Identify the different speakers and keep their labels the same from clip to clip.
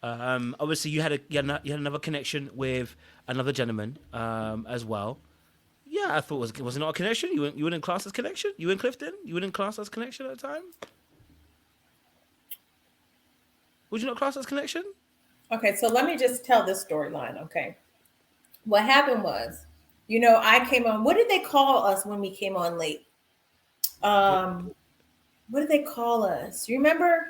Speaker 1: Obviously, you had another connection with another gentleman as well. Yeah, I thought was it not a connection? You were in class as connection. You in Clifton? You were in class as connection at the time. Was you not class as connection?
Speaker 2: Okay, so let me just tell this storyline. Okay, what happened was, I came on. What did they call us when we came on late?
Speaker 1: What?
Speaker 2: Um, what did they call us? You remember?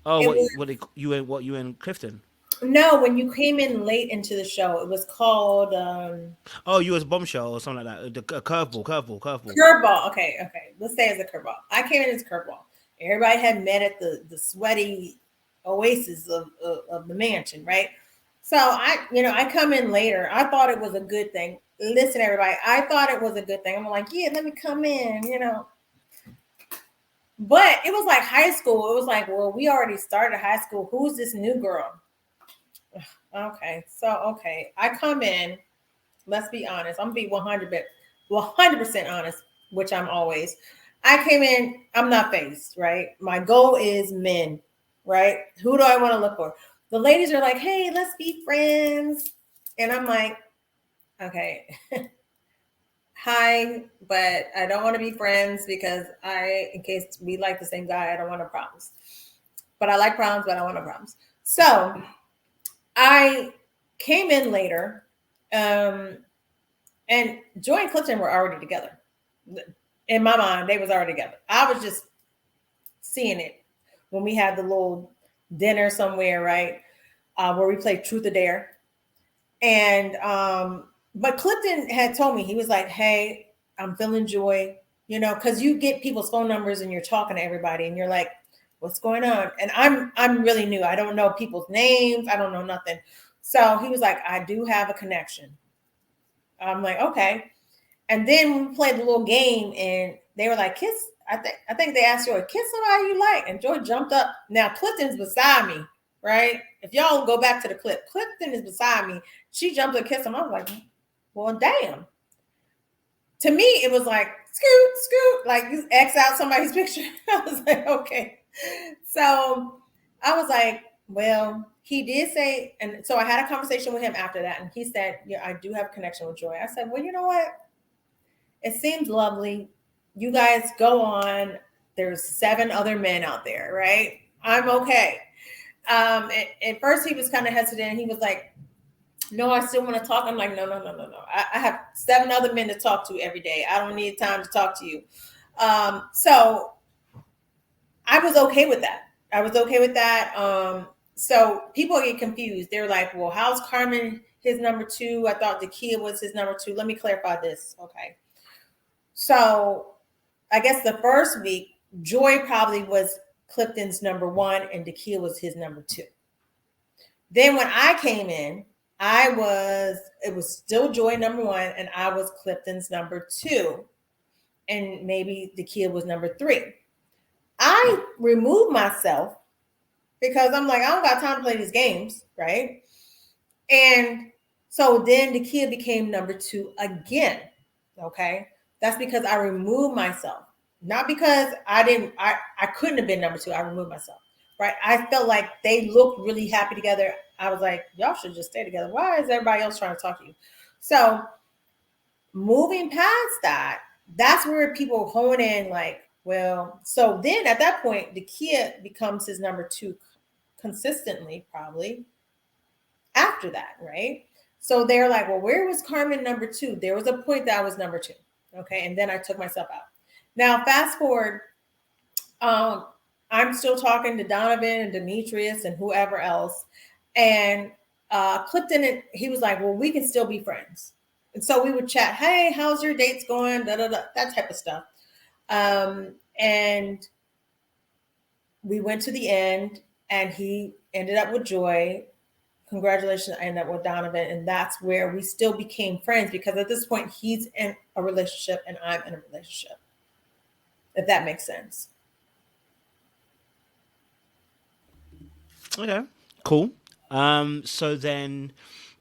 Speaker 1: Oh,
Speaker 2: It was
Speaker 1: you in Clifton?
Speaker 2: no, when you came in late into the show, it was called
Speaker 1: Oh, you was bombshell or something like that. A curveball.
Speaker 2: curveball. Okay, okay. Let's say it's a curveball. I came in as curveball. Everybody had met at the sweaty oasis of the mansion, right? So I come in later. I thought it was a good thing. Listen, everybody, I thought it was a good thing. I'm like, yeah, let me come in. But it was like high school. It was like, well, we already started high school. Who's this new girl? Okay, so okay, I come in. Let's be honest. I'm gonna be 100% honest, which I'm always. I came in. I'm not phased, right? My goal is men, right? Who do I want to look for? The ladies are like, "Hey, let's be friends," and I'm like, "Okay, hi, but I don't want to be friends because in case we like the same guy, I don't want no problems. But I like problems, but I don't want no problems." So I came in later. Um, And Joy and Clifton were already together. In my mind, they was already together. I was just seeing it when we had the little dinner somewhere, right? Where we played Truth or Dare. And but Clifton had told me, he was like, "Hey, I'm feeling Joy, because you get people's phone numbers and you're talking to everybody and you're like, what's going on?" And I'm really new. I don't know people's names. I don't know nothing. So he was like, "I do have a connection." I'm like, okay. And then we played the little game, and they were like, "Kiss." I think they asked Joy, "Kiss somebody you like," and Joy jumped up. Now Clifton's beside me, right? If y'all go back to the clip, Clifton is beside me. She jumped to kiss him. I was like, "Well, damn." To me, it was like scoot, scoot, like you X out somebody's picture. I was like, okay. So I was like, well, he did say, and so I had a conversation with him after that, and he said, "Yeah, I do have a connection with Joy." I said, "Well, you know what? It seems lovely. You guys go on. There's 7 other men out there, right? I'm okay." At first, he was kind of hesitant. He was like, "No, I still want to talk." I'm like, "No, no, no, no, no. I have 7 other men to talk to every day. I don't need time to talk to you." So I was okay with that. I was okay with that. So people get confused. They're like, "Well, how's Carmen his number two? I thought the kid was his number two." Let me clarify this. Okay. So I guess the first week, Joy probably was Clifton's number one and Dakia was his number two. Then when I came in, it was still Joy number one and I was Clifton's number two. And maybe Dakia was number three. I removed myself because I'm like, I don't got time to play these games, right? And so then Dakia became number two again. Okay. That's because I removed myself. Not because I couldn't have been number two. I removed myself. Right. I felt like they looked really happy together. I was like, y'all should just stay together. Why is everybody else trying to talk to you? So moving past that, that's where people hone in like, well, so then at that point, the kid becomes his number two consistently, probably after that, right? So they're like, well, where was Carmen number two? There was a point that I was number two. Okay. And then I took myself out. Now, fast forward, um, I'm still talking to Donovan and Demetrius and whoever else. And Clifton, he was like, well, we can still be friends. And so we would chat, "Hey, how's your dates going?" Da, da, da, that type of stuff. And we went to the end, and he ended up with Joy. Congratulations, I ended up with Donovan, and that's where we still became friends because at this point he's in a relationship and I'm in a relationship. If that makes sense.
Speaker 1: Okay, cool. So then,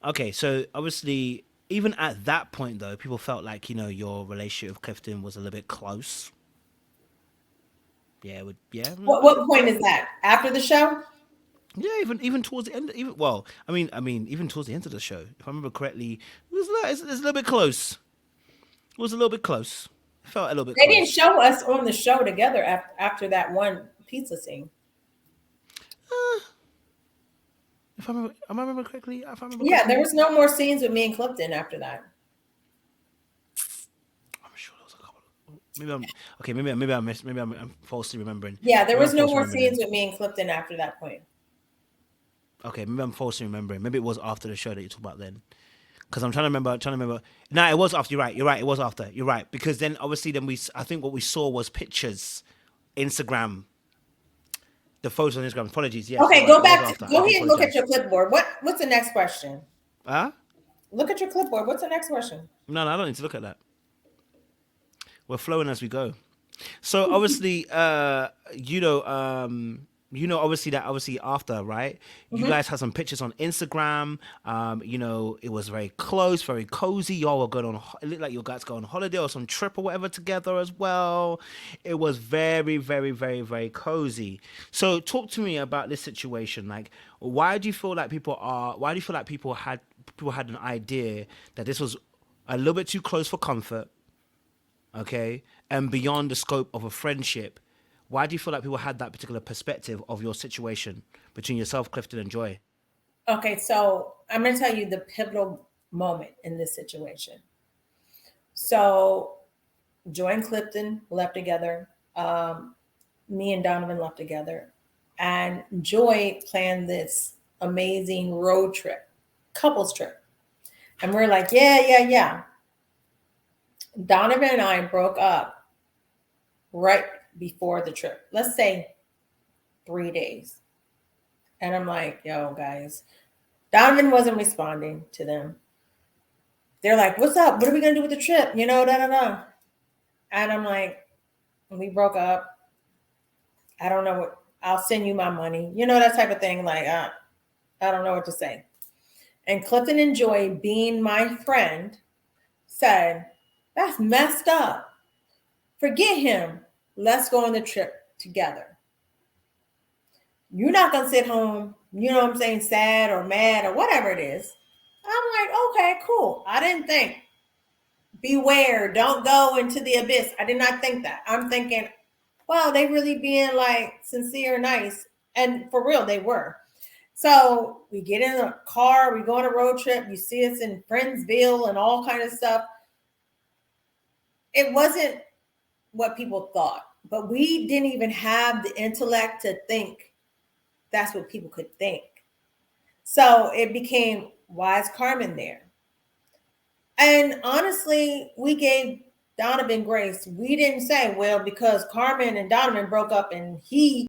Speaker 1: okay, so obviously, even at that point though, people felt like your relationship with Clifton was a little bit close. Yeah, a little
Speaker 2: What
Speaker 1: bit.
Speaker 2: point is that? After the show?
Speaker 1: Yeah, even towards the end, even towards the end of the show, if I remember correctly, it's a little bit close. It was a little bit close. It felt a little bit
Speaker 2: They didn't
Speaker 1: close.
Speaker 2: show us on the show together after that one pizza scene.
Speaker 1: Am I remember correctly? If I remember
Speaker 2: Yeah, there
Speaker 1: correctly,
Speaker 2: was no more scenes with me and Clifton after that.
Speaker 1: I'm sure there was a couple. Maybe I'm okay. Maybe I'm falsely remembering.
Speaker 2: Yeah, there
Speaker 1: Maybe I'm
Speaker 2: was no
Speaker 1: falsely
Speaker 2: more
Speaker 1: remembering then.
Speaker 2: scenes with me and Clifton after that point.
Speaker 1: Okay, maybe I'm falsely remembering. Maybe it was after the show that you talked about then. Because I'm trying to remember. No, it was after. You're right. You're right. It was after. You're right. Because then obviously I think what we saw was pictures, Instagram, the photos on Instagram. Apologies. Yes, you're
Speaker 2: Okay,
Speaker 1: right.
Speaker 2: go
Speaker 1: It was
Speaker 2: back to
Speaker 1: after. I
Speaker 2: go
Speaker 1: do
Speaker 2: ahead and look at
Speaker 1: apologize.
Speaker 2: your clipboard. What's the next question?
Speaker 1: Huh?
Speaker 2: Look at your clipboard. What's the next question?
Speaker 1: No, I don't need to look at that. We're flowing as we go. So obviously, obviously after, right? You
Speaker 2: Mhm.
Speaker 1: guys had some pictures on Instagram. It was very close, very cozy. Y'all were going on. It looked like you guys go on holiday or some trip or whatever together as well. It was very, very, very, very cozy. So talk to me about this situation. Like, why do you feel like Why do you feel like people had an idea that this was a little bit too close for comfort? Okay, and beyond the scope of a friendship, why do you feel like people had that particular perspective of your situation between yourself, Clifton, and Joy?
Speaker 2: Okay, so I'm going to tell you the pivotal moment in this situation. So Joy and Clifton left together. Me and Donovan left together, and Joy planned this amazing road trip, couples trip, and we're like, yeah, yeah, yeah. Donovan and I broke up right before the trip. Let's say 3 days. And I'm like, yo, guys, Donovan wasn't responding to them. They're like, what's up? What are we going to do with the trip? Da da da. And I'm like, we broke up. I don't know what, I'll send you my money. That type of thing. Like, I don't know what to say. And Clifton and Joy, being my friend, said, that's messed up. Forget him. Let's go on the trip together. You're not going to sit home, what I'm saying, sad or mad or whatever it is. I'm like, okay, cool. I didn't think, beware, don't go into the abyss. I did not think that. I'm thinking, wow, they really being like sincere, nice. And for real, they were. So we get in a car, we go on a road trip. You see us in Friendsville and all kind of stuff. It wasn't what people thought, but we didn't even have the intellect to think that's what people could think. So it became, why is Carmen there? And honestly, we gave Donovan grace. We didn't say, well, because Carmen and Donovan broke up and he